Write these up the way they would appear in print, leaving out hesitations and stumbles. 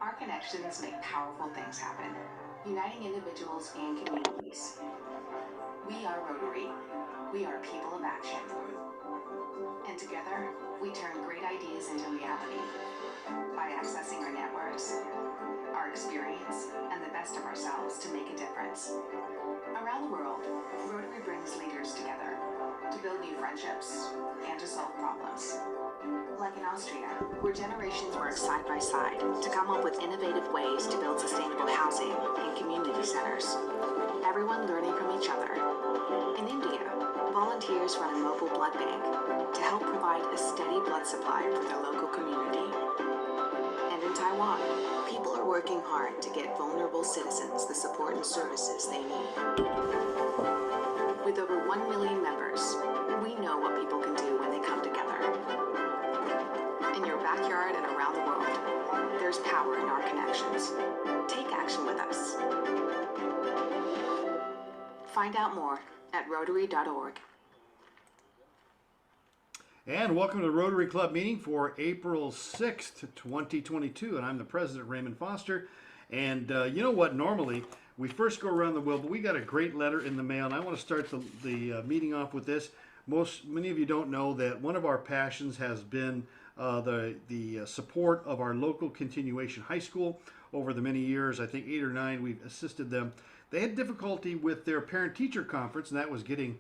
Our connections make powerful things happen, uniting individuals and communities. We are Rotary. We are people of action. And together, we turn great ideas into reality by accessing our networks, our experience, and the best of ourselves to make a difference. Around the world, Rotary brings leaders together to build new friendships and to solve problems. Like in Austria, where generations work side by side to come up with innovative ways to build sustainable housing and community centers. Everyone learning from each other. In India, volunteers run a mobile blood bank to help provide a steady blood supply for their local community. And in Taiwan, people are working hard to get vulnerable citizens the support and services they need. With over 1 million members, we know what people can do when they come together. In your backyard and around the world, there's power in our connections. Take action with us. Find out more at Rotary.org. And welcome to the Rotary Club meeting for April 6th, 2022. And I'm the president, Raymond Foster. And you know what? Normally, we first go around the wheel, but we got a great letter in the mail. And I want to start the meeting off with this. Many of you don't know that one of our passions has been the support of our local continuation high school. Over the many years, I think 8 or 9, we've assisted them. They had difficulty with their parent-teacher conference, and that was getting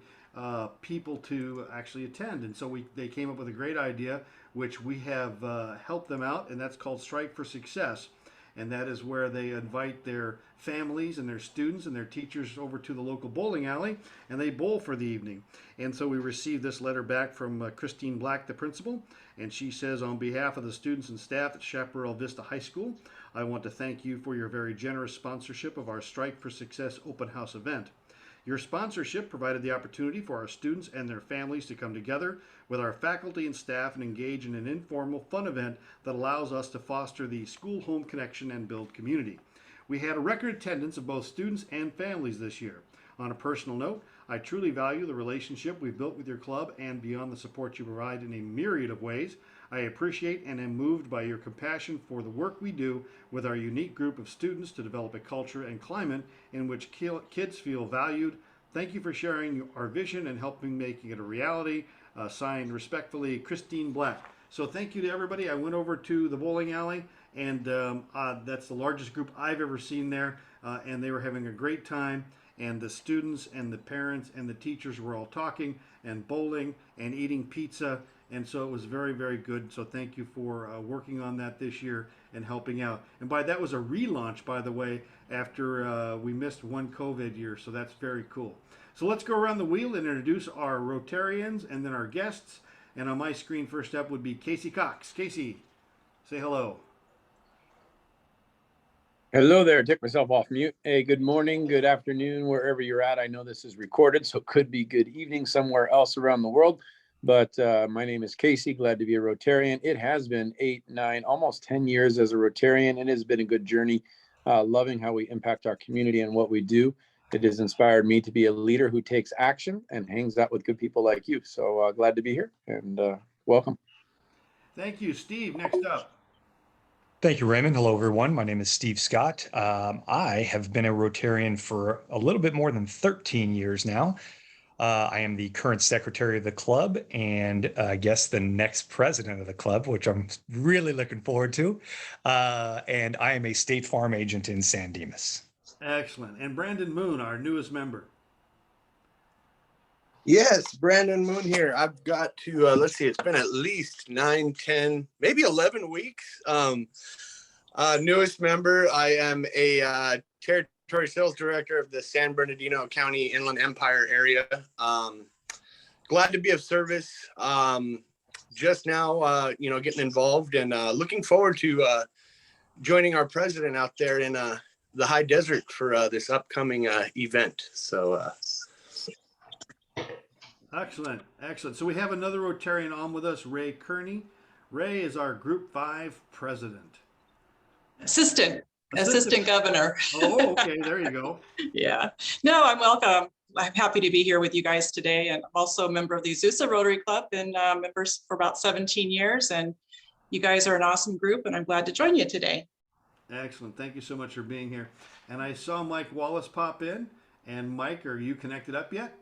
people to actually attend. And so they came up with a great idea, which we have helped them out, and that's called Strike for Success. And that is where they invite their families and their students and their teachers over to the local bowling alley, and they bowl for the evening. And so we received this letter back from Christine Black, the principal, and she says, on behalf of the students and staff at Chaparral Vista High School, I want to thank you for your very generous sponsorship of our Strike for Success open house event. Your sponsorship provided the opportunity for our students and their families to come together with our faculty and staff and engage in an informal, fun event that allows us to foster the school-home connection and build community. We had a record attendance of both students and families this year. On a personal note, I truly value the relationship we've built with your club and beyond the support you provide in a myriad of ways. I appreciate and am moved by your compassion for the work we do with our unique group of students to develop a culture and climate in which kids feel valued. Thank you for sharing our vision and helping making it a reality. Signed respectfully, Christine Black. So thank you to everybody. I went over to the bowling alley, and that's the largest group I've ever seen there, and they were having a great time. And the students and the parents and the teachers were all talking and bowling and eating pizza. And so it was very, very good. So thank you for working on that this year and helping out. And that was a relaunch, by the way, after we missed one COVID year. So that's very cool. So let's go around the wheel and introduce our Rotarians and then our guests. And on my screen, first up would be Casey Cox. Casey, say hello. Hello there. Took myself off mute. Hey, good morning, good afternoon, wherever you're at. I know this is recorded, so it could be good evening somewhere else around the world. But my name is Casey. Glad to be a Rotarian. It has been 8, 9, almost 10 years as a Rotarian, and it has been a good journey. Loving how we impact our community and what we do. It has inspired me to be a leader who takes action and hangs out with good people like you. So glad to be here, and welcome. Thank you. Steve, next up. Thank you, Raymond. Hello, everyone. My name is Steve Scott. I have been a Rotarian for a little bit more than 13 years now. I am the current secretary of the club and I guess the next president of the club, which I'm really looking forward to. And I am a State Farm agent in San Dimas. Excellent. And Brandon Moon, our newest member. Yes, Brandon Moon here. I've got to, let's see, it's been at least 9, 10, maybe 11 weeks. Newest member. I am a territory sales director of the San Bernardino County Inland Empire area. Glad to be of service. Just now, getting involved and looking forward to joining our president out there in the high desert for this upcoming event. So, Excellent, excellent. So we have another Rotarian on with us, Ray Kearney. Ray is our Group 5 president. Assistant governor. Oh, okay, there you go. Yeah, no, I'm welcome. I'm happy to be here with you guys today. And I'm also a member of the Azusa Rotary Club, been members for about 17 years. And you guys are an awesome group, and I'm glad to join you today. Excellent. Thank you so much for being here. And I saw Mike Wallace pop in. And Mike, are you connected up yet?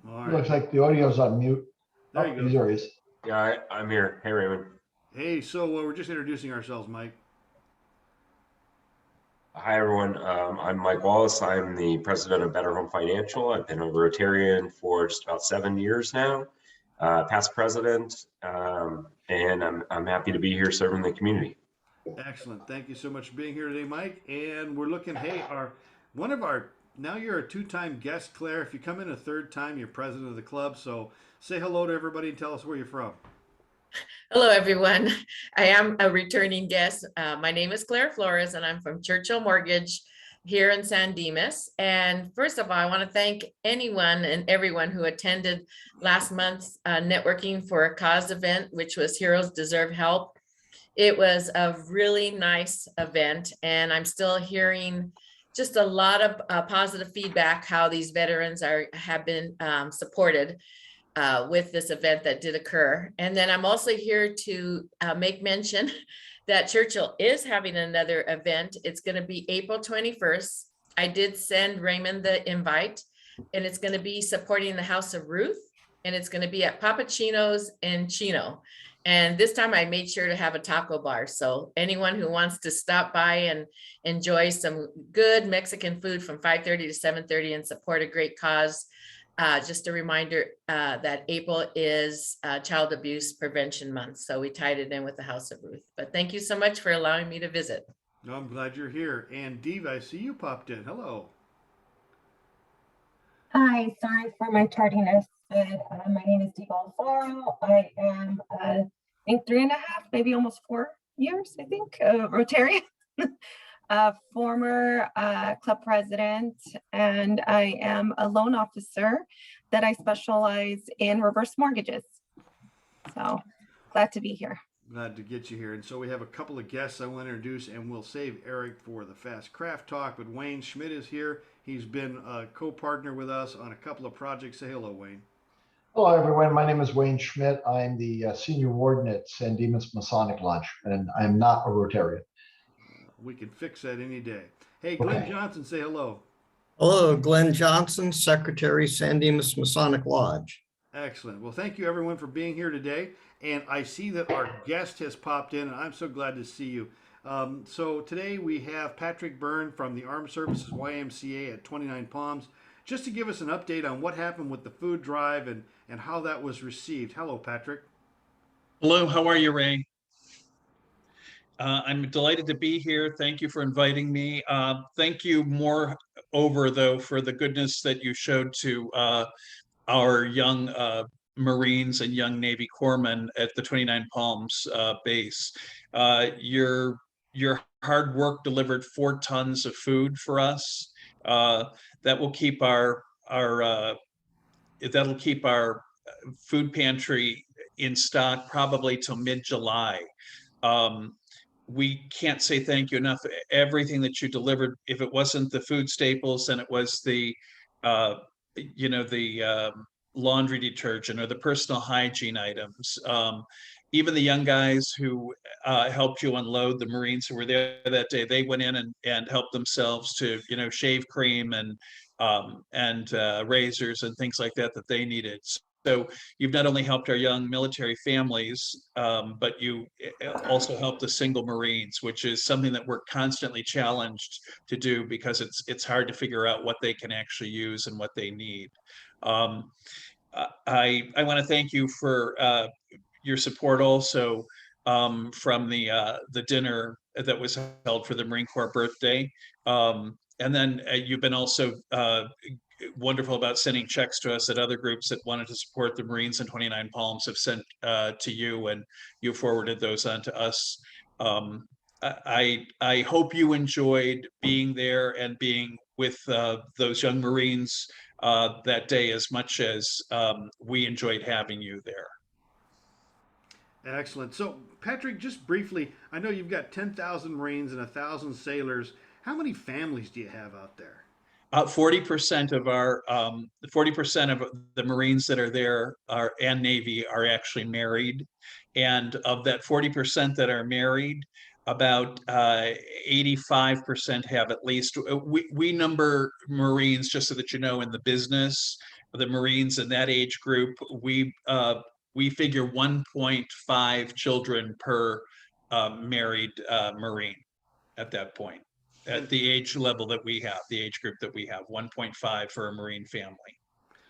All right. Looks like the audio's on mute. There you go. There he is. Yeah, I'm here. Hey, Raymond. Hey, so we're just introducing ourselves, Mike. Hi, everyone. I'm Mike Wallace. I'm the president of Better Home Financial. I've been a Rotarian for just about 7 years now, past president, and I'm happy to be here serving the community. Excellent. Thank you so much for being here today, Mike. And we're looking, hey, now you're a two-time guest, Claire. If you come in a third time, you're president of the club. So say hello to everybody and tell us where you're from. Hello, everyone. I am a returning guest. My name is Claire Flores, and I'm from Churchill Mortgage here in San Dimas. And first of all, I want to thank anyone and everyone who attended last month's Networking for a Cause event, which was Heroes Deserve Help. It was a really nice event, and I'm still hearing just a lot of positive feedback how these veterans have been supported with this event that did occur. And then I'm also here to make mention that Churchill is having another event. It's going to be April 21st. I did send Raymond the invite, and it's going to be supporting the House of Ruth, and it's going to be at Papa Chino's in Chino. And this time I made sure to have a taco bar. So anyone who wants to stop by and enjoy some good Mexican food from 5:30 to 7:30 and support a great cause. Just a reminder that April is Child Abuse Prevention Month. So we tied it in with the House of Ruth. But thank you so much for allowing me to visit. No, I'm glad you're here. And Diva, I see you popped in. Hello. Hi, sorry for my tardiness, but my name is Diva Alfaro. I am, I think 3.5, maybe almost 4 years, I think, Rotarian. Former club president, and I am a loan officer that I specialize in reverse mortgages. So glad to be here. Glad to get you here. And so we have a couple of guests I want to introduce, and we'll save Erik for the Fast Craft Talk. But Wayne Schmidt is here. He's been a co-partner with us on a couple of projects. Say hello, Wayne. Hello, everyone. My name is Wayne Schmidt. I'm the senior warden at San Dimas Masonic Lodge, and I'm not a Rotarian. We can fix that any day. Hey, Glenn Okay. Johnson, say hello. Hello, Glenn Johnson, Secretary, San Dimas Masonic Lodge. Excellent. Well, thank you everyone for being here today. And I see that our guest has popped in, and I'm so glad to see you. So today we have Patrick Byrne from the Armed Services YMCA at 29 Palms, just to give us an update on what happened with the food drive and how that was received. Hello, Patrick. Hello, how are you, Ray? I'm delighted to be here. Thank you for inviting me. Thank you moreover, though, for the goodness that you showed to our young Marines and young Navy corpsmen at the 29 Palms base. Your hard work delivered 4 tons of food for us. That will keep our food pantry in stock probably till mid-July. We can't say thank you enough. Everything that you delivered, if it wasn't the food staples, then it was the laundry detergent or the personal hygiene items. Even the young guys who helped you unload, the Marines who were there that day, they went in and helped themselves to, shave cream and razors and things like that they needed. So you've not only helped our young military families, but you also helped the single Marines, which is something that we're constantly challenged to do because it's hard to figure out what they can actually use and what they need. I want to thank you for your support also from the dinner that was held for the Marine Corps birthday. And then you've been also wonderful about sending checks to us that other groups that wanted to support the Marines in 29 Palms have sent to you, and you forwarded those on to us. I hope you enjoyed being there and being with those young Marines that day as much as we enjoyed having you there. Excellent. So, Patrick, just briefly, I know you've got 10,000 Marines and 1,000 sailors. How many families do you have out there? 40% of our 40% of the Marines that are there are and Navy are actually married, and of that 40% that are married, about 85% have at least. We number Marines, just so that you know, in the business, the Marines in that age group, we figure 1.5 children per married Marine at that point. At the age level that we have, the age group that we have, 1.5 for a Marine family.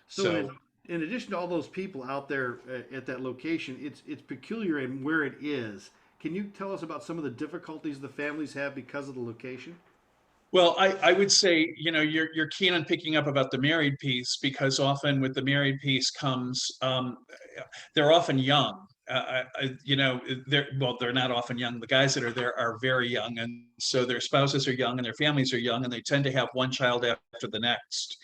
So in addition to all those people out there at that location, it's peculiar in where it is. Can you tell us about some of the difficulties the families have because of the location? Well, I would say, you know, you're keen on picking up about the married piece, because often with the married piece comes, they're often young. You know, they're not often young. The guys that are there are very young, and so their spouses are young and their families are young, and they tend to have one child after the next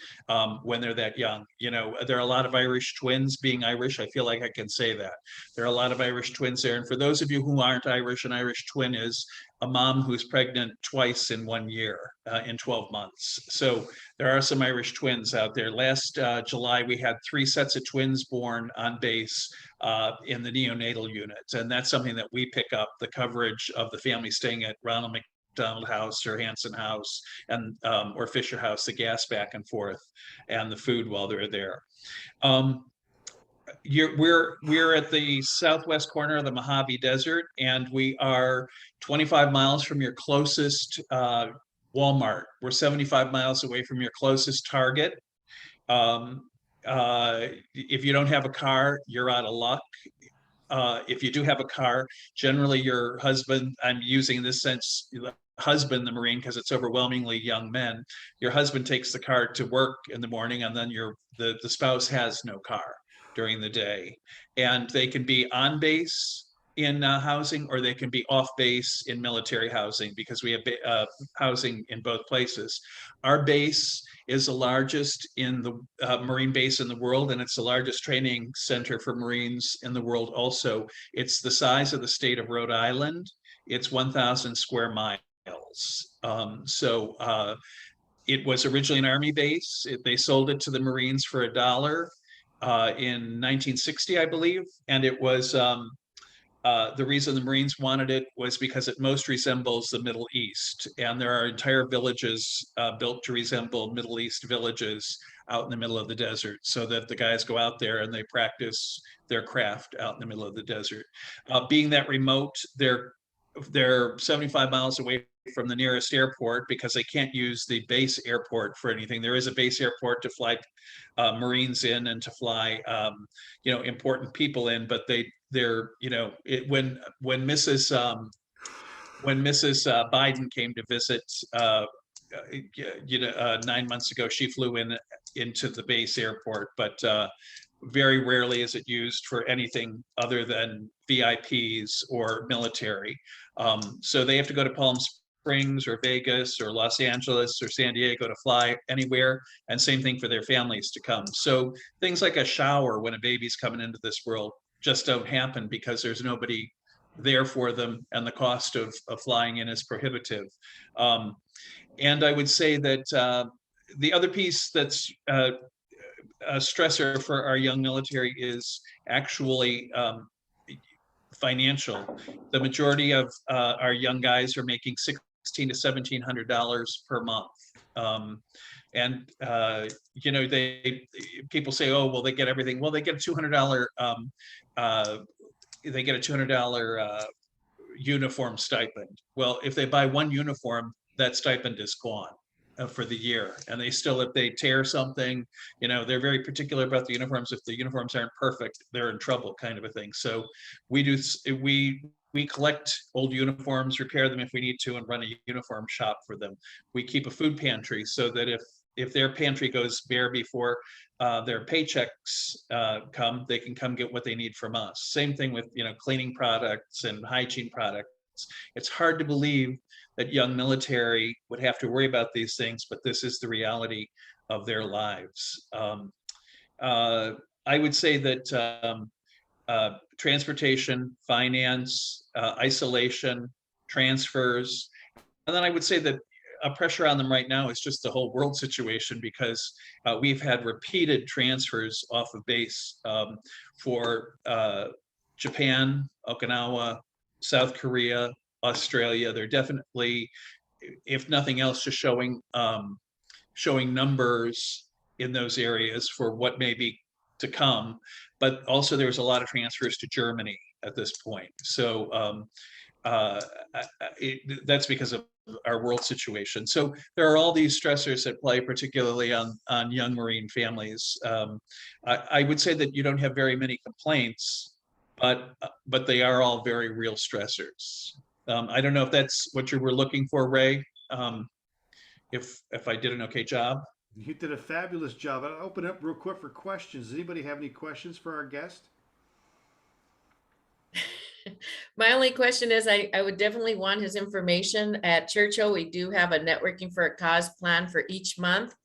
when they're that young. You know, there are a lot of Irish twins. Being Irish, I feel like I can say that there are a lot of Irish twins there. And for those of you who aren't Irish, an Irish twin is a mom who's pregnant twice in 1 year, in 12 months. So there are some Irish twins out there. Last July, we had 3 sets of twins born on base in the neonatal unit. And that's something that we pick up, the coverage of the family staying at Ronald McDonald House or Hanson House and or Fisher House, the gas back and forth, and the food while they're there. We're at the southwest corner of the Mojave Desert, and we are 25 miles from your closest Walmart. We're 75 miles away from your closest Target. If you don't have a car, you're out of luck. If you do have a car, generally your husband, I'm using this sense, husband, the Marine, because it's overwhelmingly young men, your husband takes the car to work in the morning, and then the spouse has no car during the day. And they can be on base in housing, or they can be off base in military housing, because we have housing in both places. Our base is the largest in the Marine base in the world, and it's the largest training center for Marines in the world also. It's the size of the state of Rhode Island. It's 1,000 square miles. It was originally an Army base. They sold it to the Marines for $1 in 1960, I believe. And it was, the reason the Marines wanted it was because it most resembles the Middle East. And there are entire villages built to resemble Middle East villages out in the middle of the desert, so that the guys go out there and they practice their craft out in the middle of the desert. Being that remote, they're 75 miles away from the nearest airport, because they can't use the base airport for anything. There is a base airport to fly Marines in and to fly important people in, but they're when Mrs. Biden came to visit 9 months ago, she flew into the base airport, but very rarely is it used for anything other than VIPs or military. So they have to go to Palm Springs or Vegas or Los Angeles or San Diego to fly anywhere, and same thing for their families to come. So things like a shower when a baby's coming into this world just don't happen, because there's nobody there for them, and the cost of flying in is prohibitive. And I would say that the other piece that's a stressor for our young military is actually financial. The majority of our young guys are making $1,600 to $1,700 per month. People say, oh, well, they get everything. Well, they get a $200 uniform stipend. Well, if they buy one uniform, that stipend is gone for the year. And they still, if they tear something, they're very particular about the uniforms. If the uniforms aren't perfect, they're in trouble, kind of a thing. So we collect old uniforms, repair them if we need to, and run a uniform shop for them. We keep a food pantry, so that if their pantry goes bare before their paychecks come, they can come get what they need from us. Same thing with cleaning products and hygiene products. It's hard to believe that young military would have to worry about these things, but this is the reality of their lives. I would say that transportation, finance, isolation, transfers, and then I would say that a pressure on them right now is just the whole world situation, because we've had repeated transfers off of base for Japan, Okinawa, South Korea, Australia. They're definitely, if nothing else, just showing numbers in those areas for what may be to come. But also there's a lot of transfers to Germany at this point. So that's because of our world situation. So there are all these stressors at play, particularly on young Marine families. I would say that you don't have very many complaints, but they are all very real stressors. I don't know if that's what you were looking for, Ray. If I did an okay job. You did a fabulous job. I'll open up real quick for questions. Does anybody have any questions for our guest? My only question is, I would definitely want his information. At Churchill, we do have a networking for a cause plan for each month.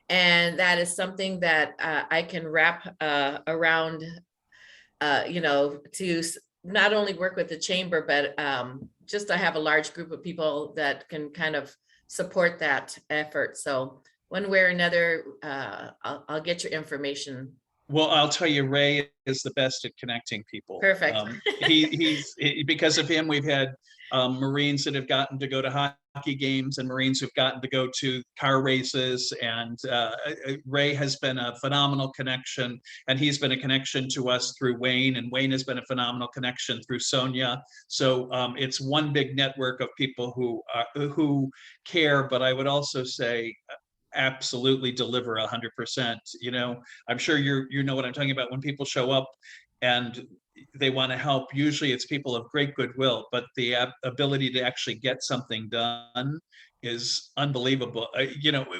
And that is something that I can wrap around, to not only work with the chamber, but just to have a large group of people that can kind of support that effort. So one way or another, I'll get your information. Well, I'll tell you, Ray is the best at connecting people. Perfect. Because of him, we've had Marines that have gotten to go to hockey games and Marines who've gotten to go to car races. And Ray has been a phenomenal connection, and he's been a connection to us through Wayne, and Wayne has been a phenomenal connection through Sonia. So it's one big network of people who care. But I would also say, absolutely deliver 100%. I'm sure you know what I'm talking about. When people show up and they want to help, usually it's people of great goodwill, but the ability to actually get something done is unbelievable.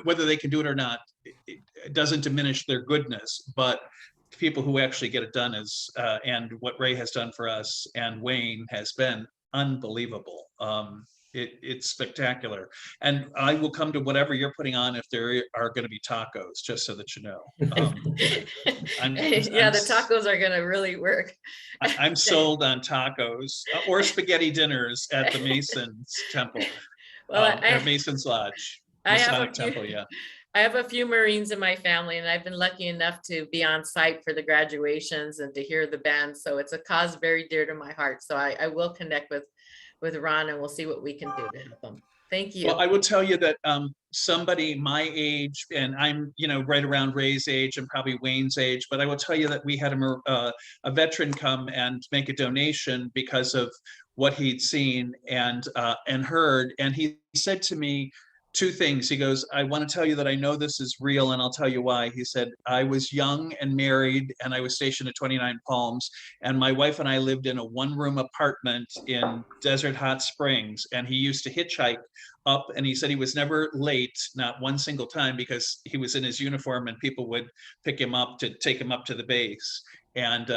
Whether they can do it or not, it doesn't diminish their goodness, but people who actually get it done and what Ray has done for us and Wayne has been unbelievable. It's spectacular. And I will come to whatever you're putting on if there are going to be tacos, just so that you know. The tacos are going to really work. I'm sold on tacos or spaghetti dinners at the Masons Temple, or Masons Lodge. Masonic Temple, yeah. I have a few Marines in my family, and I've been lucky enough to be on site for the graduations and to hear the band. So it's a cause very dear to my heart. So I will connect with Ron, and we'll see what we can do to help them. Thank you. Well, I will tell you that somebody my age, and I'm right around Ray's age and probably Wayne's age, but I will tell you that we had a veteran come and make a donation because of what he'd seen and heard, and he said to me two things. He goes, I want to tell you that I know this is real, and I'll tell you why. He said, I was young and married, and I was stationed at 29 Palms, and my wife and I lived in a one-room apartment in Desert Hot Springs, and he used to hitchhike up, and he said he was never late, not one single time, because he was in his uniform and people would pick him up to take him up to the base and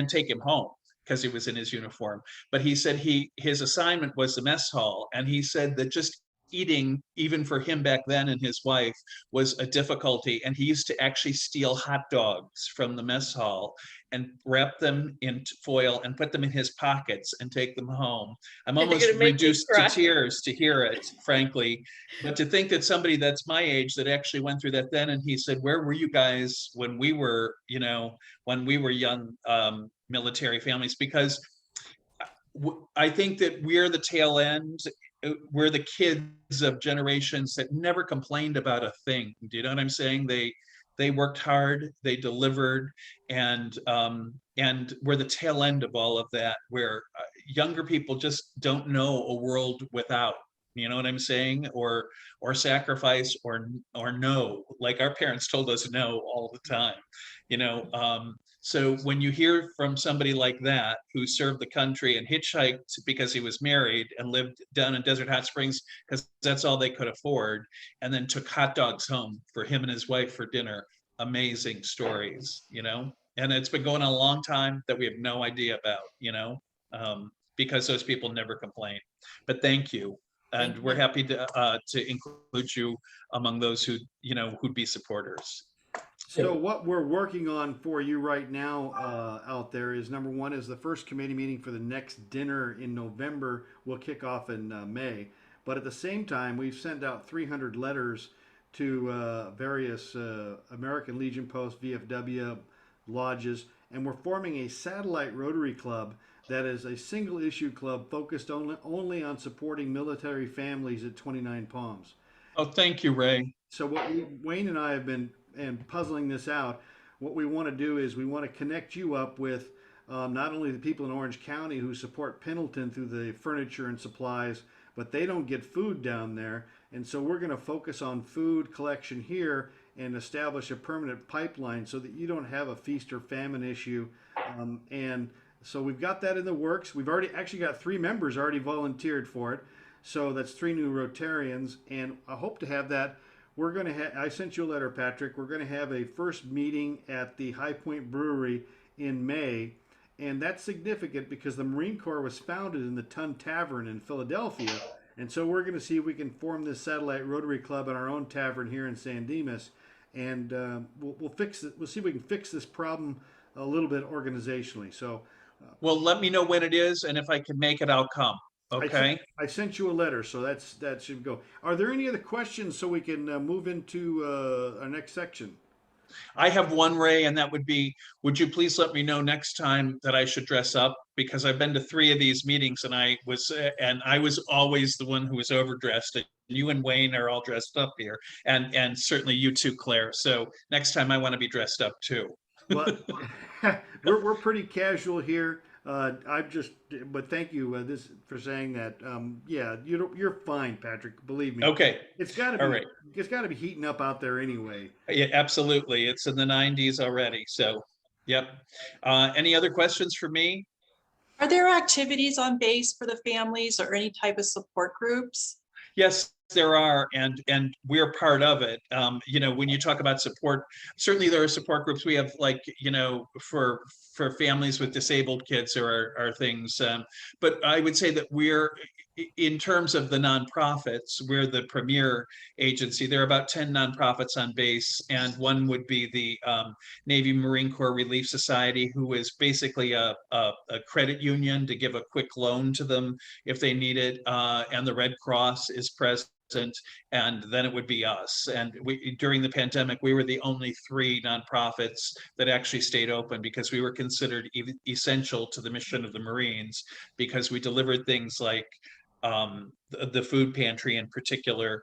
take him home because he was in his uniform. But he said his assignment was the mess hall, and he said that just eating, even for him back then and his wife, was a difficulty, and he used to actually steal hot dogs from the mess hall and wrap them in foil and put them in his pockets and take them home. I'm almost reduced to tears to hear it, frankly, but to think that somebody that's my age that actually went through that then, and he said, where were you guys when we were young military families? Because I think that we're the tail end. We're the kids of generations that never complained about a thing. Do you know what I'm saying? They worked hard, they delivered, and we're the tail end of all of that, where younger people just don't know a world without. You know what I'm saying? Or sacrifice or no, like our parents told us no all the time. So when you hear from somebody like that who served the country and hitchhiked because he was married and lived down in Desert Hot Springs because that's all they could afford, and then took hot dogs home for him and his wife for dinner, amazing stories, and it's been going on a long time that we have no idea about, because those people never complain. But thank you. And we're happy to include you among those who'd be supporters. So what we're working on for you right now out there is, number one, is the first committee meeting for the next dinner in November. We'll kick off in May. But at the same time, we've sent out 300 letters to various American Legion posts, VFW lodges, and we're forming a satellite Rotary Club that is a single issue club focused only on supporting military families at 29 Palms. Oh, thank you, Ray. So Wayne and I have been puzzling this out. What we want to do is we want to connect you up with not only the people in Orange County who support Pendleton through the furniture and supplies, but they don't get food down there. And so we're going to focus on food collection here and establish a permanent pipeline so that you don't have a feast or famine issue. And so we've got that in the works. We've already actually got 3 members already volunteered for it. So that's 3 new Rotarians. And I hope to have that. We're going to have, I sent you a letter, Patrick. We're going to have a first meeting at the High Point Brewery in May. And that's significant because the Marine Corps was founded in the Tun Tavern in Philadelphia. And so we're going to see if we can form this satellite Rotary Club in our own tavern here in San Dimas. And we'll fix it. We'll see if we can fix this problem a little bit organizationally. So, well, let me know when it is, and if I can make it, I'll come. Okay. I sent you a letter, so that should go. Are there any other questions so we can move into our next section? I have one, Ray, and that would be, would you please let me know next time that I should dress up? Because I've been to 3 of these meetings and I was always the one who was overdressed. And you and Wayne are all dressed up here, and certainly you too, Claire. So next time I want to be dressed up too. Well, we're pretty casual here. But thank you for saying that. Yeah, you're fine, Patrick. Believe me. Okay. It's got to be. All right. It's got to be heating up out there anyway. Yeah, absolutely. It's in the 90s already. So, yep. Any other questions for me? Are there activities on base for the families or any type of support groups? Yes, there are, and we're part of it. When you talk about support, certainly there are support groups. We have, like, for families with disabled kids, there are things. But I would say that we're, in terms of the nonprofits, we're the premier agency. There are about 10 nonprofits on base, and one would be the Navy Marine Corps Relief Society, who is basically a credit union to give a quick loan to them if they need it, and the Red Cross is present. And then it would be us. And during the pandemic, we were the only 3 nonprofits that actually stayed open because we were considered essential to the mission of the Marines, because we delivered things like the food pantry in particular,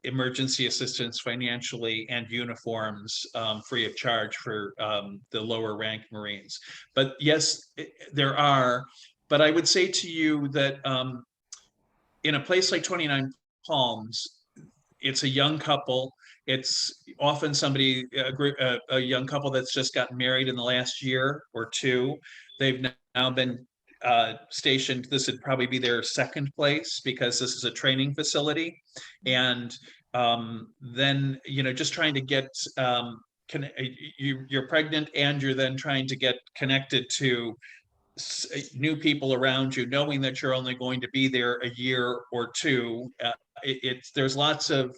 emergency assistance financially, and uniforms free of charge for the lower ranked Marines. But yes, there are. But I would say to you that in a place like 29 Palms, it's a young couple. It's often a young couple that's just gotten married in the last year or 2. They've now been stationed. This would probably be their second place because this is a training facility. And then, just trying to get, you're pregnant and you're then trying to get connected to new people around you, knowing that you're only going to be there a year or 2. There's lots of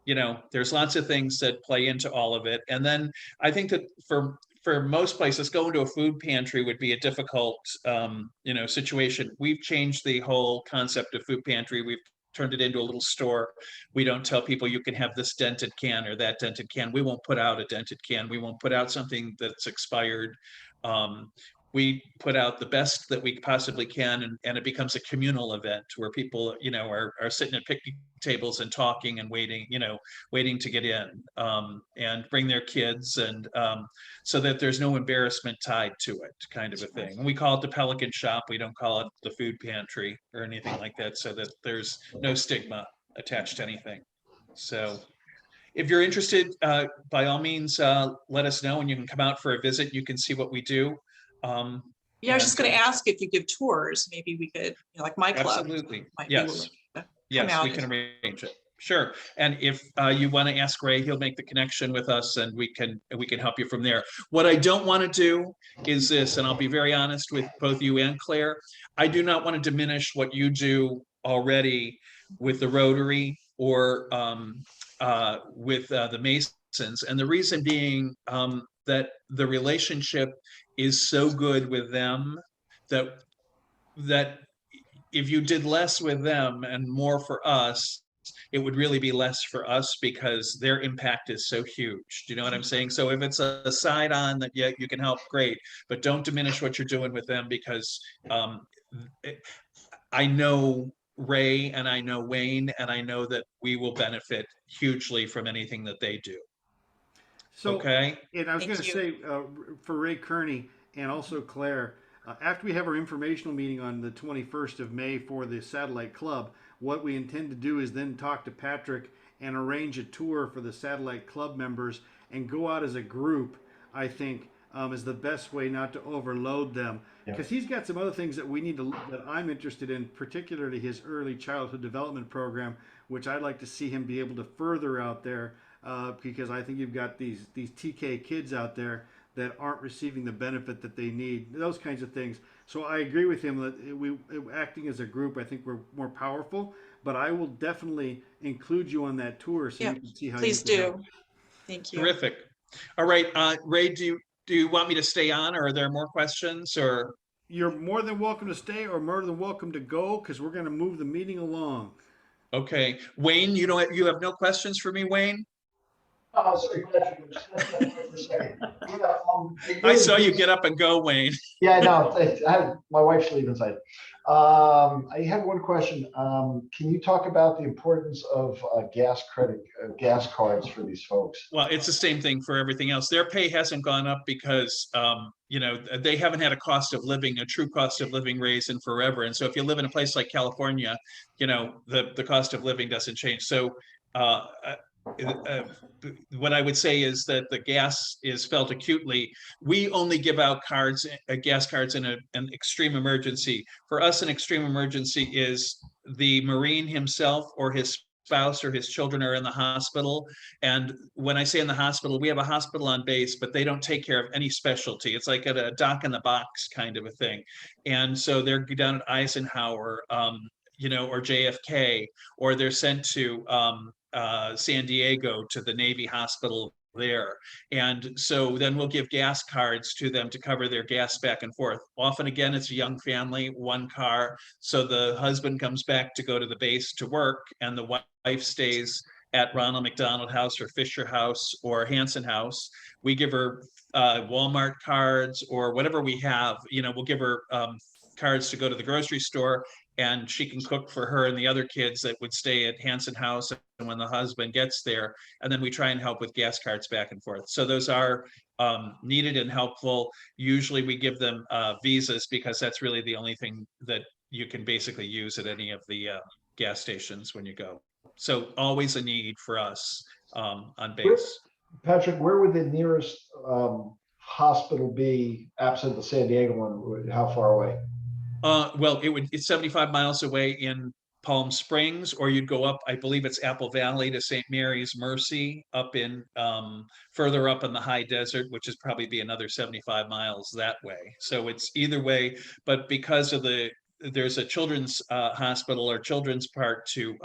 things that play into all of it. And then I think that for most places, going to a food pantry would be a difficult situation. We've changed the whole concept of food pantry. We've turned it into a little store. We don't tell people you can have this dented can or that dented can. We won't put out a dented can. We won't put out something that's expired. We put out the best that we possibly can, and it becomes a communal event where people, are sitting at picnic tables and talking and waiting to get in, and bring their kids, and so that there's no embarrassment tied to it, kind of a thing. And we call it the Pelican Shop. We don't call it the food pantry or anything like that, so that there's no stigma attached to anything. So if you're interested, by all means, let us know, and you can come out for a visit. You can see what we do. I was just going to ask if you give tours. Maybe we could, like my club. Absolutely. Yes. Yes, we can arrange it. Sure. And if you want to ask Ray, he'll make the connection with us, and we can help you from there. What I don't want to do is this, and I'll be very honest with both you and Claire. I do not want to diminish what you do already with the Rotary or with the Masons. And the reason being that the relationship is so good with them that if you did less with them and more for us, it would really be less for us because their impact is so huge. Do you know what I'm saying? So if it's a side on that, yeah, you can help, great, but don't diminish what you're doing with them because I know Ray and I know Wayne, and I know that we will benefit hugely from anything that they do. So, Okay. and I was going to Thank say for Ray Kearney and also Claire, after we have our informational meeting on the 21st of May for the Satellite Club, what we intend to do is then talk to Patrick and arrange a tour for the Satellite Club members and go out as a group, I think, is the best way not to overload them. Because he's got some other things that we need to, that I'm interested in, particularly his early childhood development program, which I'd like to see him be able to further out there. Because I think you've got these TK kids out there that aren't receiving the benefit that they need, those kinds of things. So I agree with him that we acting as a group, I think we're more powerful. But I will definitely include you on that tour so Yeah, you can see how. please you can do. help. Thank you. Terrific. All right, Ray, do you want me to stay on, or are there more questions? Or You're more than welcome to stay, or more than welcome to go, because we're going to move the meeting along. okay, Wayne, you have no questions for me, Wayne? Oh, sorry, Patrick, just for a second. Yeah, I saw you get up and go, Wayne. Yeah, I know. My wife's leaving inside. I have one question. Can you talk about the importance of gas cards for these folks? Well, it's the same thing for everything else. Their pay hasn't gone up because, they haven't had a true cost of living raise in forever. And so if you live in a place like California, the cost of living doesn't change. So what I would say is that the gas is felt acutely. We only give out gas cards in an extreme emergency. For us, an extreme emergency is the Marine himself or his spouse or his children are in the hospital. And when I say in the hospital, we have a hospital on base, but they don't take care of any specialty. It's like at a doc in the box kind of a thing. And so they're down at Eisenhower, or JFK, or they're sent to San Diego to the Navy hospital there. And so then we'll give gas cards to them to cover their gas back and forth. Often, again, it's a young family, one car. So the husband comes back to go to the base to work, and the wife stays at Ronald McDonald House or Fisher House or Hanson House. We give her Walmart cards or whatever we have. We'll give her cards to go to the grocery store, and she can cook for her and the other kids that would stay at Hanson House and when the husband gets there. And then we try and help with gas cards back and forth. So those are needed and helpful. Usually we give them visas because that's really the only thing that you can basically use at any of the gas stations when you go. So always a need for us on base. Patrick, where would the nearest hospital be absent the San Diego one? How far away? Well, it's 75 miles away in Palm Springs, or you'd go up, I believe it's Apple Valley to St. Mary's Mercy up in further up in the high desert, which is probably be another 75 miles that way. So it's either way, but because of there's a children's hospital or children's part to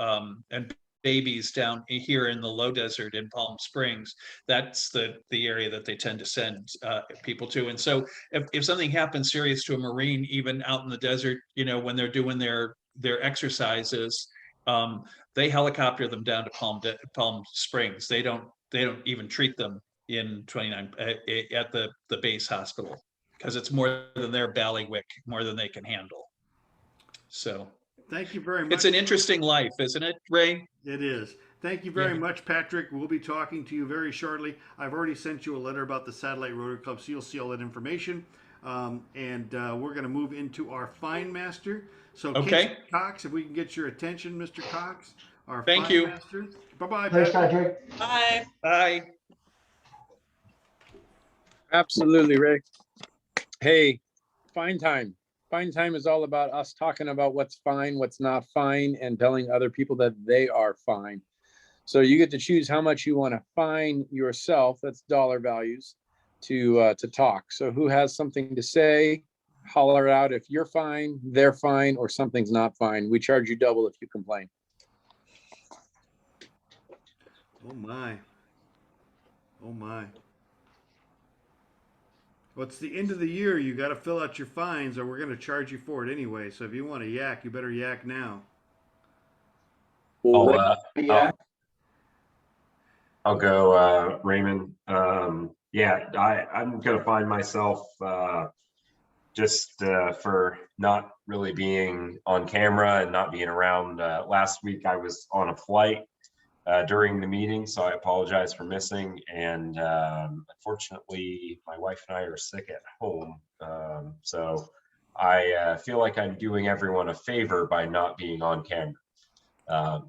and babies down here in the low desert in Palm Springs, that's the area that they tend to send people to. And so if something happens serious to a Marine, even out in the desert, when they're doing their exercises, they helicopter them down to Palm Springs. They don't even treat them in 29 at the base hospital because it's more than their bailiwick, more than they can handle. So thank you very much. It's an interesting life, isn't it, Ray? It is. Thank you very much, Patrick. We'll be talking to you very shortly. I've already sent you a letter about the Satellite Rotary Club, so you'll see all that information. And we're going to move into our Fine Master. So, okay, Cox, if we can get your attention, Mr. Cox, our Thank Fine you. Master. Bye-bye, Thanks, Patrick. Patrick. Bye. Bye. Absolutely, Ray. Hey, fine time. Fine time is all about us talking about what's fine, what's not fine, and telling other people that they are fine. So you get to choose how much you want to fine yourself. That's dollar values to talk. So who has something to say? Holler out if you're fine, they're fine, or something's not fine. We charge you double if you complain. Oh my. Oh my. Well, it's the end of the year. You got to fill out your fines, or we're going to charge you for it anyway. So if you want to yak, you better yak now. I'll go, Raymond. Yeah, I'm going to find myself just for not really being on camera and not being around. Last week I was on a flight during the meeting, so I apologize for missing. And unfortunately, my wife and I are sick at home. So I feel like I'm doing everyone a favor by not being on camera.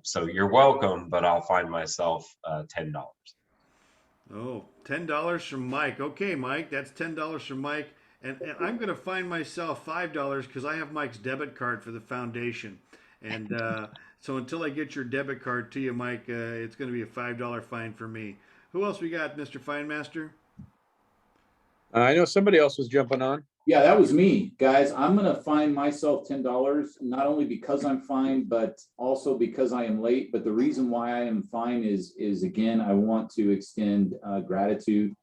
So you're welcome, but I'll find myself $10. Oh, $10 from Mike. Okay, Mike, that's $10 from Mike. And I'm going to find myself $5 because I have Mike's debit card for the foundation. And so until I get your debit card to you, Mike, it's going to be a $5 fine for me. Who else we got, Mr. Finemaster? I know somebody else was jumping on. Yeah, that was me, guys. I'm gonna fine myself $10, not only because I'm fined, but also because I am late. But the reason why I am fined is again, I want to extend gratitude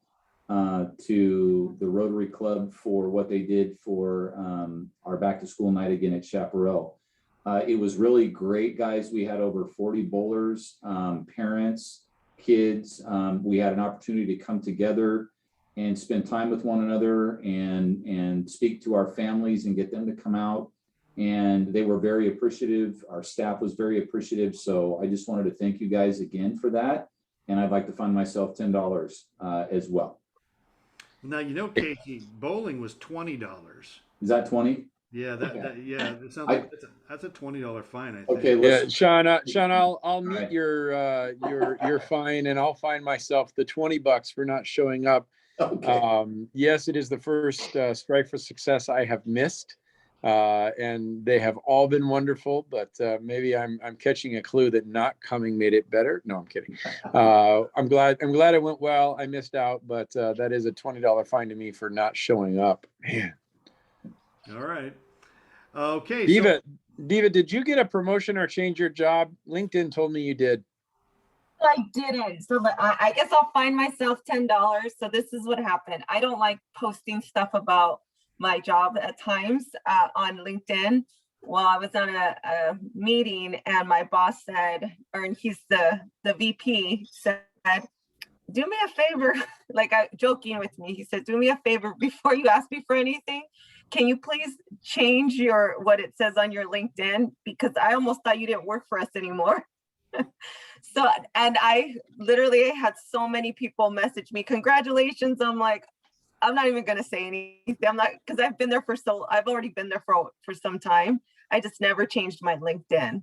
to the Rotary Club for what they did for our back to school night again at Chaparral. It was really great, guys. We had over 40 bowlers, parents, kids. We had an opportunity to come together and spend time with one another and speak to our families and get them to come out. And they were very appreciative. Our staff was very appreciative. So I just wanted to thank you guys again for that. And I'd like to fine myself $10 as well. Now, you know, Casey, bowling was $20. Is that 20? Yeah, that sounds like that's a $20 fine, I think. Okay, yeah, Sean, I'll meet your fine, and I'll fine myself the $20 for not showing up. Okay. Yes, it is the first Strive for Success I have missed, and they have all been wonderful. But maybe I'm catching a clue that not coming made it better. No, I'm kidding. I'm glad it went well. I missed out, but that is a $20 fine to me for not showing up. Man. All right. Okay. Diva, did you get a promotion or change your job? LinkedIn told me you did. I didn't. So I guess I'll fine myself $10. So this is what happened. I don't like posting stuff about my job at times on LinkedIn. Well, I was on a meeting and my boss said, or he's the VP, said, do me a favor, like joking with me. He said, do me a favor before you ask me for anything. Can you please change what it says on your LinkedIn? Because I almost thought you didn't work for us anymore. So, and I literally had so many people message me, congratulations. I'm like, I'm not even going to say anything. I'm not, because I've already been there for some time. I just never changed my LinkedIn.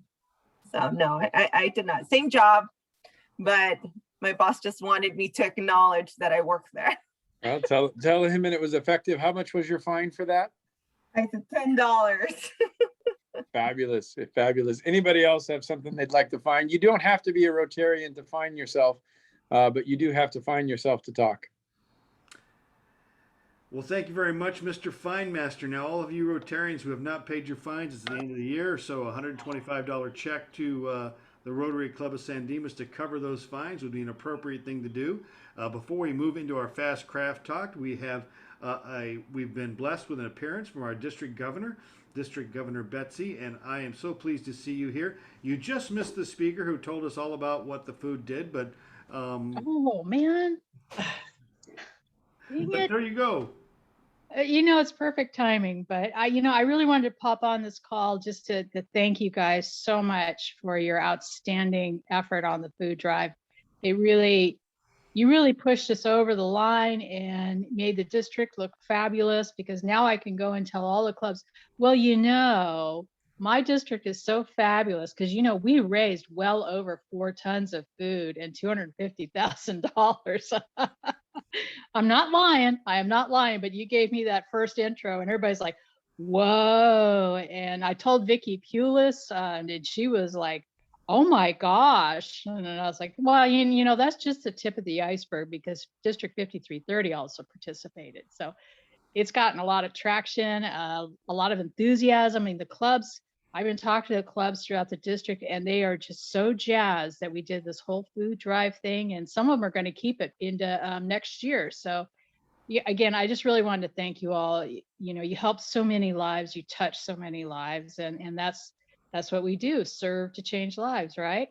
So no, I did not. Same job, but my boss just wanted me to acknowledge that I work there. Well, tell him and it was effective. How much was your fine for that? I said $10. Fabulous. Fabulous. Anybody else have something they'd like to find? You don't have to be a Rotarian to find yourself, but you do have to find yourself to talk. Well, thank you very much, Mr. Finemaster. Now, all of you Rotarians who have not paid your fines, it's the end of the year, so a $125 check to the Rotary Club of San Dimas to cover those fines would be an appropriate thing to do. Before we move into our Fast Craft Talk, we've been blessed with an appearance from our District Governor Betsy, and I am so pleased to see you here. You just missed the speaker who told us all about what the food did, but oh man, there you go. It's perfect timing, but I really wanted to pop on this call just to thank you guys so much for your outstanding effort on the food drive. You really pushed us over the line and made the district look fabulous, because now I can go and tell all the clubs, well, my district is so fabulous because, we raised well over 4 tons of food and $250,000. I'm not lying. I am not lying, but you gave me that first intro and everybody's like, whoa. And I told Vicki Pulis and she was like, oh my gosh. And then I was like, well, that's just the tip of the iceberg, because District 5330 also participated. So it's gotten a lot of traction, a lot of enthusiasm. I mean, the clubs, I've been talking to the clubs throughout the district, and they are just so jazzed that we did this whole food drive thing. And some of them are going to keep it into next year. So Yeah, again, I just really wanted to thank you all. You know, you helped so many lives, you touched so many lives, and that's what we do, serve to change lives, right?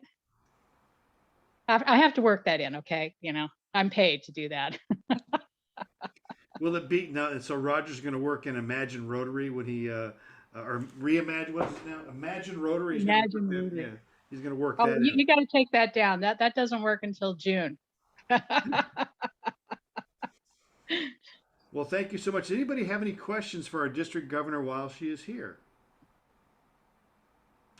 I have to work that in, okay? You know, I'm paid to do that. Will it be now? So Roger's going to work in Imagine Rotary when he or reimagine what's it now? Imagine Rotary. He's going to Imagine work in, Rotary. yeah. He's going to work Oh, that you, in. you got to take that down. That doesn't work until June. Well, thank you so much. Does anybody have any questions for our district governor while she is here?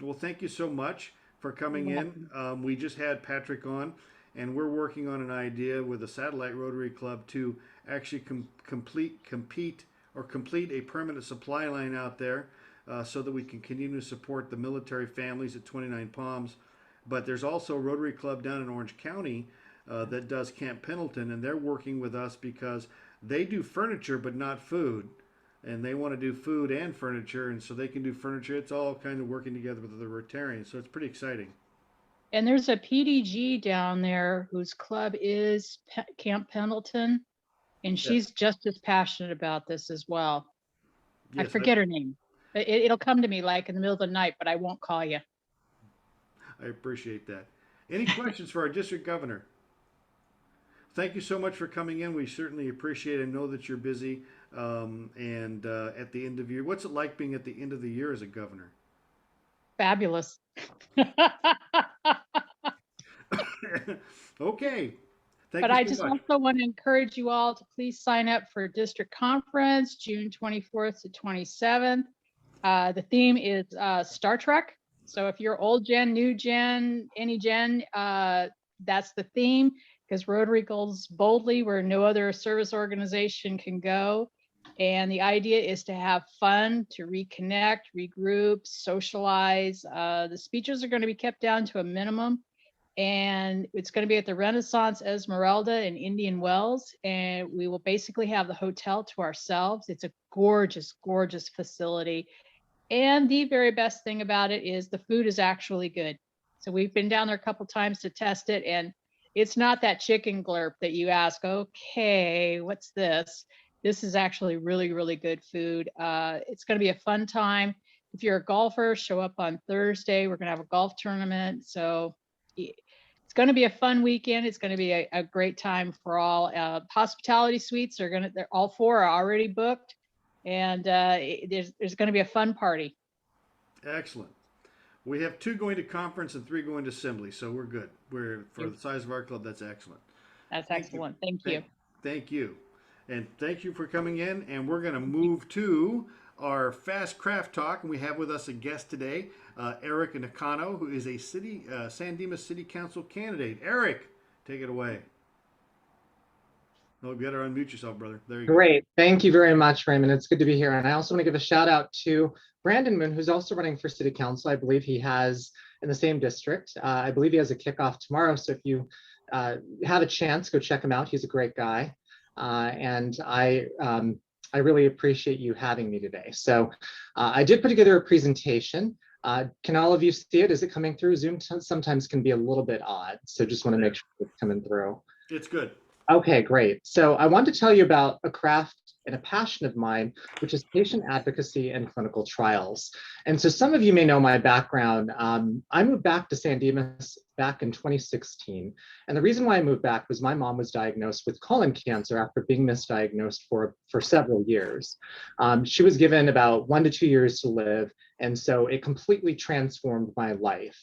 Well, thank you so much for coming in. We just had Patrick on, and we're working on an idea with the Satellite Rotary Club to actually complete a permanent supply line out there so that we can continue to support the military families at 29 Palms. But there's also a Rotary Club down in Orange County that does Camp Pendleton, and they're working with us because they do furniture but not food. And they want to do food and furniture, and so they can do furniture. It's all kind of working together with the Rotarians, so it's pretty exciting. And there's a PDG down there whose club is Camp Pendleton, and she's just as passionate about this as well. Yes, I forget her name. It'll come to me like in the middle of the night, but I won't call you. I appreciate that. Any questions for our district governor? Thank you so much for coming in. We certainly appreciate it. I know that you're busy. And at the end of year, what's it like being at the end of the year as a governor? Fabulous. Okay. Thank But you I so just much. also want to encourage you all to please sign up for district conference, June 24th to 27th. The theme is Star Trek. So if you're old gen, new gen, any gen, that's the theme, because Rotary goes boldly where no other service organization can go. And the idea is to have fun, to reconnect, regroup, socialize. The speeches are going to be kept down to a minimum. And it's going to be at the Renaissance Esmeralda in Indian Wells. And we will basically have the hotel to ourselves. It's a gorgeous, gorgeous facility. And the very best thing about it is the food is actually good. So we've been down there a couple times to test it, and it's not that chicken glurp that you ask, okay, what's this? This is actually really, really good food. It's going to be a fun time. If you're a golfer, show up on Thursday. We're going to have a golf tournament. So it's going to be a fun weekend. It's going to be a great time for all. Hospitality suites they're all 4 are already booked. And there's going to be a fun party. Excellent. We have 2 going to conference and 3 going to assembly, so we're good. We're for the size of our club. That's excellent. That's excellent. Thank you. Thank you, and thank you for coming in. And we're going to move to our Fast Craft Talk, and we have with us a guest today, Erik Nakano, who is a San Dimas City Council candidate. Erik, take it away. No, you better unmute yourself, brother. There you go. Great. Thank you very much, Raymond. It's good to be here. And I also want to give a shout out to Brandon Moon, who's also running for city council. I believe he has in the same district. I believe he has a kickoff tomorrow. So if you have a chance, go check him out. He's a great guy. And I really appreciate you having me today. So I did put together a presentation. Can all of you see it? Is it coming through? Zoom sometimes can be a little bit odd. So just want to make sure it's coming through. It's good. Okay, great. So I want to tell you about a craft and a passion of mine, which is patient advocacy and clinical trials. And so some of you may know my background. I moved back to San Dimas back in 2016. And the reason why I moved back was my mom was diagnosed with colon cancer after being misdiagnosed for several years. She was given about 1 to 2 years to live. And so it completely transformed my life.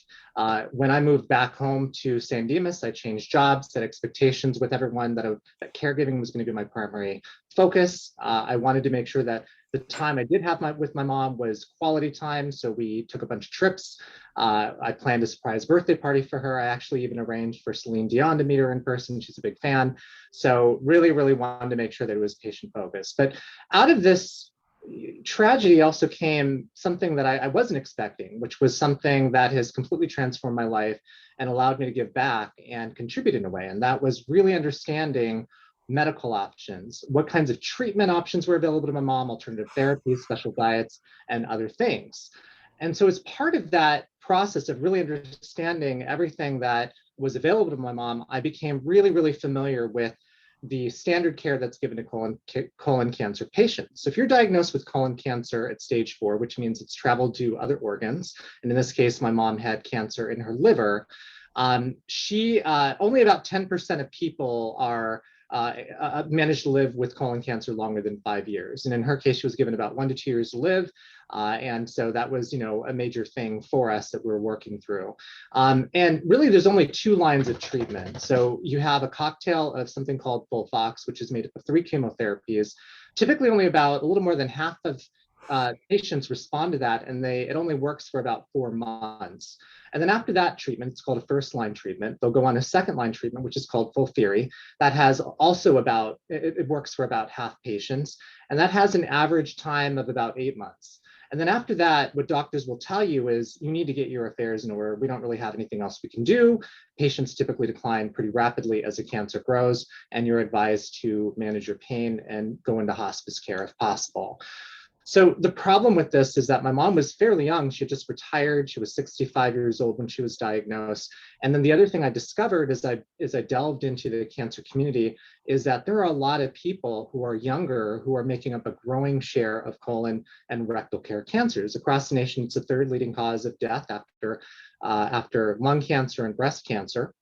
When I moved back home to San Dimas, I changed jobs, set expectations with everyone that caregiving was going to be my primary focus. I wanted to make sure that the time I did have with my mom was quality time. So we took a bunch of trips. I planned a surprise birthday party for her. I actually even arranged for Celine Dion to meet her in person. She's a big fan. So really, really wanted to make sure that it was patient focused. But out of this tragedy also came something that I wasn't expecting, which was something that has completely transformed my life and allowed me to give back and contribute in a way. And that was really understanding medical options, what kinds of treatment options were available to my mom, alternative therapies, special diets, and other things. And so as part of that process of really understanding everything that was available to my mom, I became really, really familiar with the standard care that's given to colon cancer patients. So if you're diagnosed with colon cancer at stage 4, which means it's traveled to other organs, and in this case, my mom had cancer in her liver, only about 10% of people are managed to live with colon cancer longer than 5 years. And in her case, she was given about 1 to 2 years to live. And so that was, a major thing for us that we were working through. And really, there's only 2 lines of treatment. So you have a cocktail of something called FOLFOX, which is made up of 3 chemotherapies. Typically, only about a little more than half of patients respond to that, and it only works for about 4 months. And then after that treatment, it's called a first-line treatment. They'll go on a second-line treatment, which is called FOLFIRI. That has also it works for about half patients, and that has an average time of about 8 months. And then after that, what doctors will tell you is you need to get your affairs in order. We don't really have anything else we can do. Patients typically decline pretty rapidly as the cancer grows, and you're advised to manage your pain and go into hospice care if possible. So the problem with this is that my mom was fairly young. She had just retired. She was 65 years old when she was diagnosed. And then the other thing I discovered as I delved into the cancer community is that there are a lot of people who are younger who are making up a growing share of colon and rectal care cancers. Across the nation, it's the 3rd leading cause of death after lung cancer and breast cancer.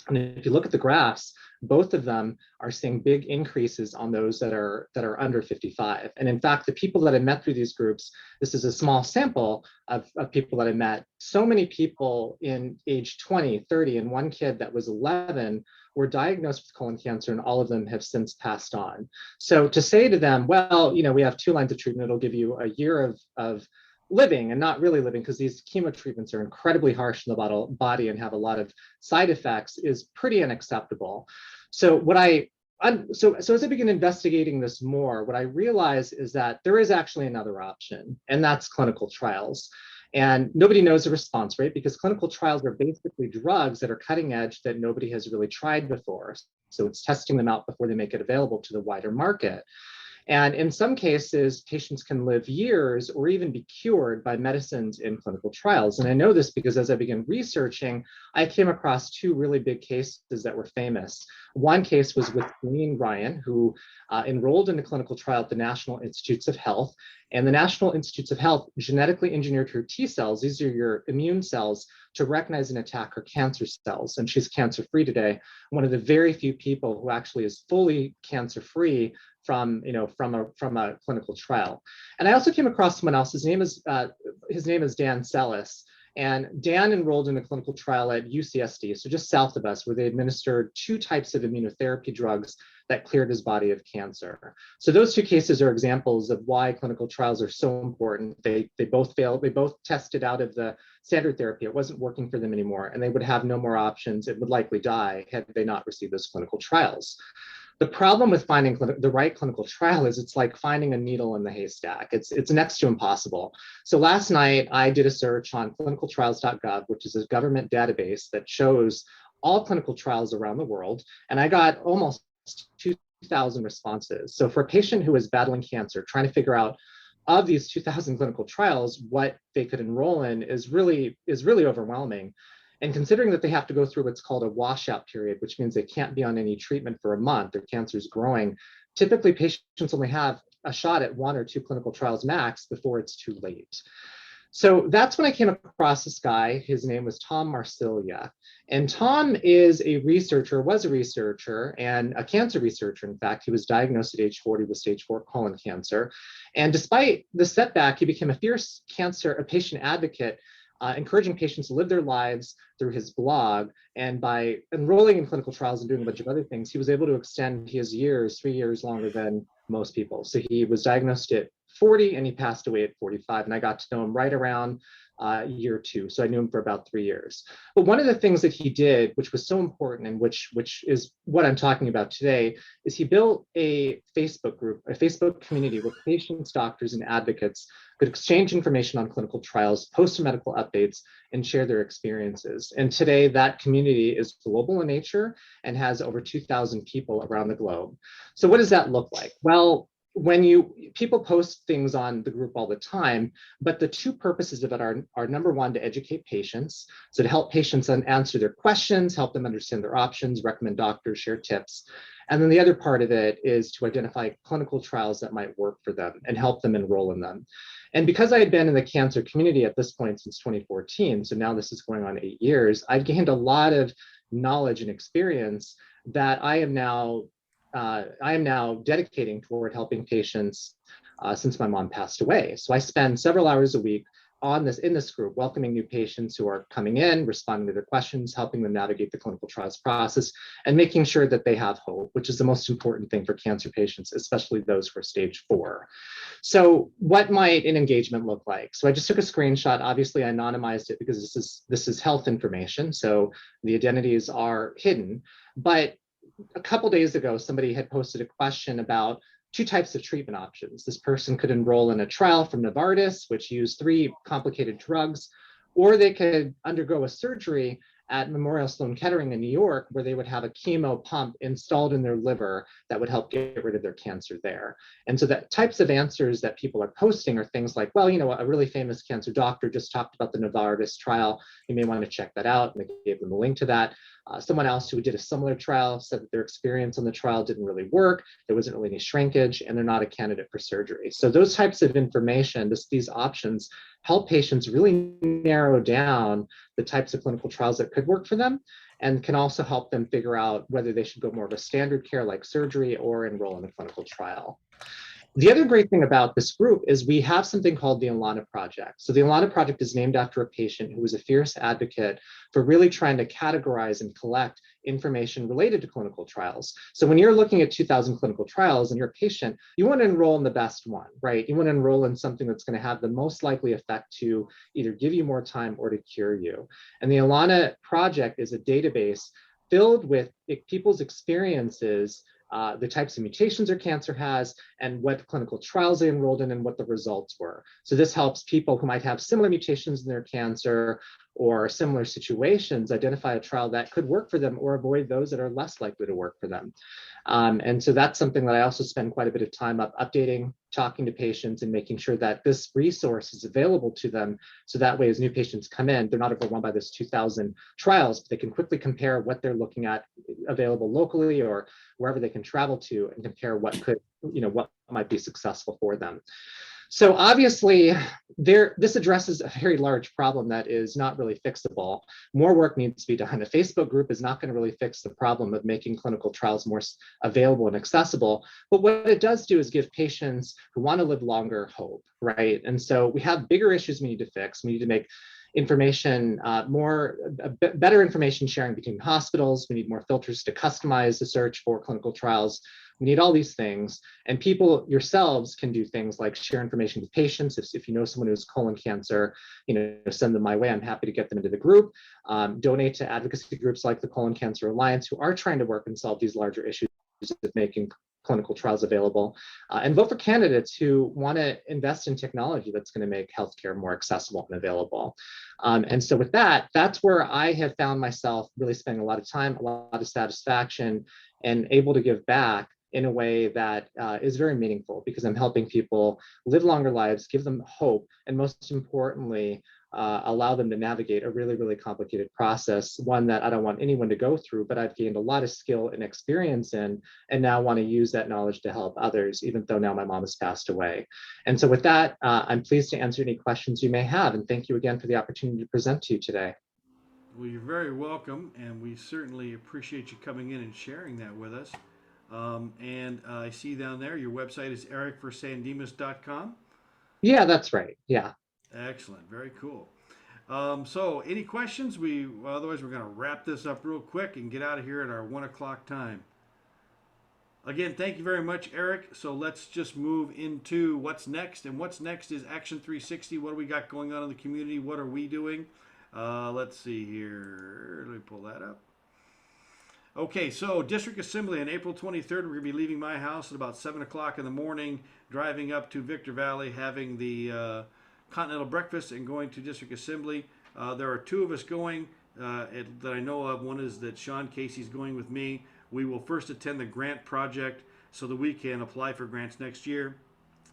And if you look at the graphs, both of them are seeing big increases on those that are under 55. And in fact, the people that I met through these groups, this is a small sample of people that I met. So many people in age 20, 30, and one kid that was 11 were diagnosed with colon cancer, and all of them have since passed on. So to say to them, well, we have 2 lines of treatment, it'll give you a year of living and not really living, because these chemo treatments are incredibly harsh on the body and have a lot of side effects, is pretty unacceptable. So so as I begin investigating this more, what I realize is that there is actually another option, and that's clinical trials. And nobody knows the response rate because clinical trials are basically drugs that are cutting edge that nobody has really tried before. So it's testing them out before they make it available to the wider market. And in some cases, patients can live years or even be cured by medicines in clinical trials. And I know this because as I began researching, I came across 2 really big cases that were famous. One case was with Janine Ryan, who enrolled in a clinical trial at the National Institutes of Health. And the National Institutes of Health genetically engineered her T cells, these are your immune cells, to recognize and attack her cancer cells. And she's cancer-free today. One of the very few people who actually is fully cancer-free from a clinical trial. And I also came across someone else. His name is Dan Sellis. And Dan enrolled in a clinical trial at UCSD, so just south of us, where they administered 2 types of immunotherapy drugs that cleared his body of cancer. So those 2 cases are examples of why clinical trials are so important. They both failed. They both tested out of the standard therapy. It wasn't working for them anymore, and they would have no more options. It would likely die had they not received those clinical trials. The problem with finding the right clinical trial is it's like finding a needle in the haystack. It's next to impossible. So last night I did a search on clinicaltrials.gov, which is a government database that shows all clinical trials around the world. And I got almost 2,000 responses. So for a patient who is battling cancer, trying to figure out of these 2,000 clinical trials, what they could enroll in is really overwhelming. And considering that they have to go through what's called a washout period, which means they can't be on any treatment for a month, their cancer is growing, typically patients only have a shot at 1 or 2 clinical trials max before it's too late. So that's when I came across this guy. His name was Tom Marsilia. And Tom is a researcher, was a researcher, and a cancer researcher. In fact, he was diagnosed at age 40 with stage 4 colon cancer. And despite the setback, he became a fierce patient advocate, encouraging patients to live their lives through his blog. And by enrolling in clinical trials and doing a bunch of other things, he was able to extend his years 3 years longer than most people. So he was diagnosed at 40 and he passed away at 45. And I got to know him right around year 2. So I knew him for about 3 years. But one of the things that he did, which was so important and which is what I'm talking about today, is he built a Facebook group, a Facebook community where patients, doctors, and advocates could exchange information on clinical trials, post medical updates, and share their experiences. And today that community is global in nature and has over 2,000 people around the globe. So what does that look like? Well, when people post things on the group all the time, but the two purposes of it are number one, to educate patients. So to help patients answer their questions, help them understand their options, recommend doctors, share tips. And then the other part of it is to identify clinical trials that might work for them and help them enroll in them. And because I had been in the cancer community at this point since 2014, so now this is going on 8 years, I've gained a lot of knowledge and experience that I am now dedicating toward helping patients since my mom passed away. So I spend several hours a week in this group, welcoming new patients who are coming in, responding to their questions, helping them navigate the clinical trials process, and making sure that they have hope, which is the most important thing for cancer patients, especially those who are stage 4. So what might an engagement look like? So I just took a screenshot. Obviously, I anonymized it because this is health information, so the identities are hidden. But a couple days ago, somebody had posted a question about 2 types of treatment options. This person could enroll in a trial from Novartis, which used 3 complicated drugs, or they could undergo a surgery at Memorial Sloan Kettering in New York, where they would have a chemo pump installed in their liver that would help get rid of their cancer there. And so the types of answers that people are posting are things like, well, you know, a really famous cancer doctor just talked about the Novartis trial. You may want to check that out. And they gave them a link to that. Someone else who did a similar trial said that their experience on the trial didn't really work. There wasn't really any shrinkage, and they're not a candidate for surgery. So those types of information, these options, help patients really narrow down the types of clinical trials that could work for them, and can also help them figure out whether they should go more of a standard care like surgery or enroll in a clinical trial. The other great thing about this group is we have something called the Alana Project. So the Alana Project is named after a patient who was a fierce advocate for really trying to categorize and collect information related to clinical trials. So when you're looking at 2,000 clinical trials and you're a patient, you want to enroll in the best one, right? You want to enroll in something that's going to have the most likely effect to either give you more time or to cure you. And the Alana Project is a database filled with people's experiences, the types of mutations their cancer has, and what clinical trials they enrolled in and what the results were. So this helps people who might have similar mutations in their cancer or similar situations identify a trial that could work for them or avoid those that are less likely to work for them. And so that's something that I also spend quite a bit of time updating, talking to patients, and making sure that this resource is available to them. So that way, as new patients come in, they're not overwhelmed by this 2,000 trials, but they can quickly compare what they're looking at available locally or wherever they can travel to, and compare what could, what might be successful for them. So obviously, this addresses a very large problem that is not really fixable. More work needs to be done. A Facebook group is not going to really fix the problem of making clinical trials more available and accessible. But what it does do is give patients who want to live longer hope, right? And so we have bigger issues we need to fix. We need to make information better information sharing between hospitals. We need more filters to customize the search for clinical trials. We need all these things, and people yourselves can do things like share information with patients. If you know someone who has colon cancer, send them my way. I'm happy to get them into the group. Donate to advocacy groups like the Colon Cancer Alliance, who are trying to work and solve these larger issues of making clinical trials available, and vote for candidates who want to invest in technology that's going to make healthcare more accessible and available. And so with that, that's where I have found myself really spending a lot of time, a lot of satisfaction, and able to give back in a way that is very meaningful, because I'm helping people live longer lives, give them hope, and most importantly, allow them to navigate a really, really complicated process, one that I don't want anyone to go through, but I've gained a lot of skill and experience in, and now want to use that knowledge to help others, even though now my mom has passed away. And so with that, I'm pleased to answer any questions you may have, and thank you again for the opportunity to present to you today. Well, you're very welcome, and we certainly appreciate you coming in and sharing that with us. And I see down there your website is ericforsandimas.com. Yeah, that's right. Yeah. Excellent. Very cool. So any questions? Otherwise we're going to wrap this up real quick and get out of here at our 1 o'clock time. Again, thank you very much, Erik. So let's just move into what's next. And what's next is Action 360. What do we got going on in the community? What are we doing? Let's see here. Let me pull that up. Okay, so District Assembly on April 23rd, we're going to be leaving my house at about 7 o'clock in the morning, driving up to Victor Valley, having the Continental Breakfast, and going to District Assembly. There are 2 of us going that I know of. One is that Sean Casey's going with me. We will first attend the grant project so that we can apply for grants next year.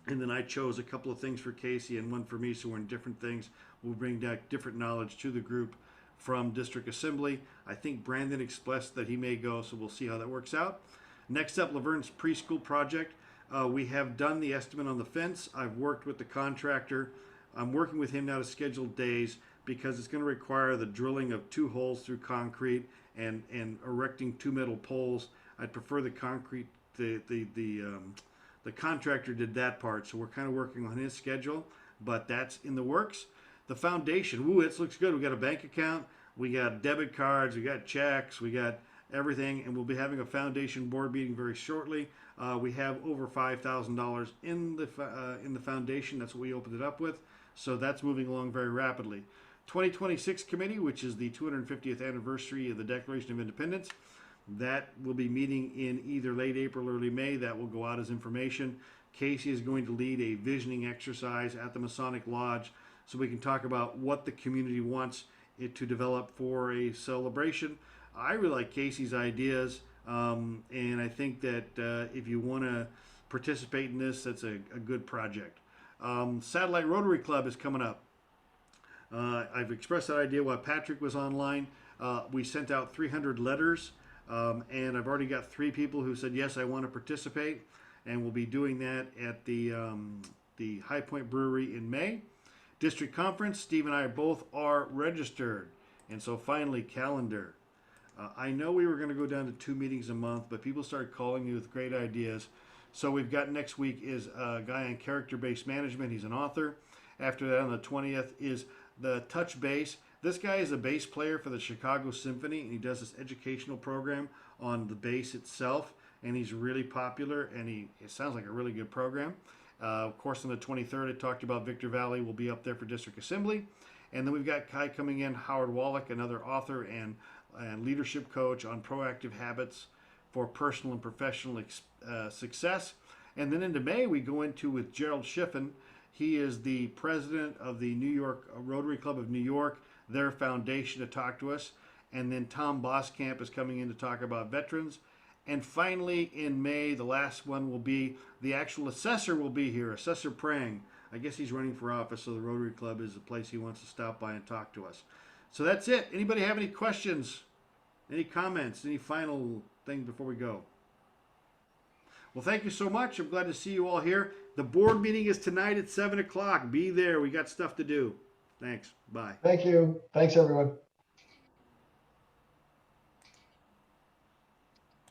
And then I chose a couple of things for Casey and one for me, so we're in different things. We'll bring back different knowledge to the group from District Assembly. I think Brandon expressed that he may go, so we'll see how that works out. Next up, Verne's Preschool project. We have done the estimate on the fence. I've worked with the contractor. I'm working with him now to schedule days because it's going to require the drilling of 2 holes through concrete and erecting 2 metal poles. I'd prefer the concrete, the contractor did that part, so we're kind of working on his schedule, but that's in the works. The foundation, ooh, it looks good. We got a bank account, we got debit cards, we got checks, we got everything, and we'll be having a foundation board meeting very shortly. We have over $5,000 in the foundation. That's what we opened it up with, so that's moving along very rapidly. 2026 committee, which is the 250th anniversary of the Declaration of Independence. That will be meeting in either late April or early May. That will go out as information. Casey is going to lead a visioning exercise at the Masonic Lodge so we can talk about what the community wants it to develop for a celebration. I really like Casey's ideas, and I think that if you want to participate in this, that's a good project. Satellite Rotary Club is coming up. I've expressed that idea while Patrick was online. We sent out 300 letters. And I've already got 3 people who said, yes, I want to participate. And we'll be doing that at the High Point Brewery in May. District Conference, Steve and I both are registered. And so finally, calendar. I know we were going to go down to 2 meetings a month, but people started calling me with great ideas. So we've got next week is a guy on character-based management. He's an author. After that, on the 20th, is the Touch Bass. This guy is a bass player for the Chicago Symphony, and he does this educational program on the bass itself, and he's really popular, and it sounds like a really good program. Of course, on the 23rd, I talked about Victor Valley will be up there for District Assembly. And then we've got Kai coming in, Howard Wallach, another author and leadership coach on proactive habits for personal and professional success. And then into May, we go into with Gerald Schiffen. He is the president of the New York Rotary Club of New York, their foundation, to talk to us. And then Tom Boskamp is coming in to talk about veterans. And finally, in May, the last one will be the actual assessor will be here, Assessor Prang. I guess he's running for office, so the Rotary Club is the place he wants to stop by and talk to us. So that's it. Anybody have any questions? Any comments? Any final thing before we go? Well, thank you so much. I'm glad to see you all here. The board meeting is tonight at 7 o'clock. Be there. We got stuff to do. Thanks. Bye. Thank you. Thanks, everyone.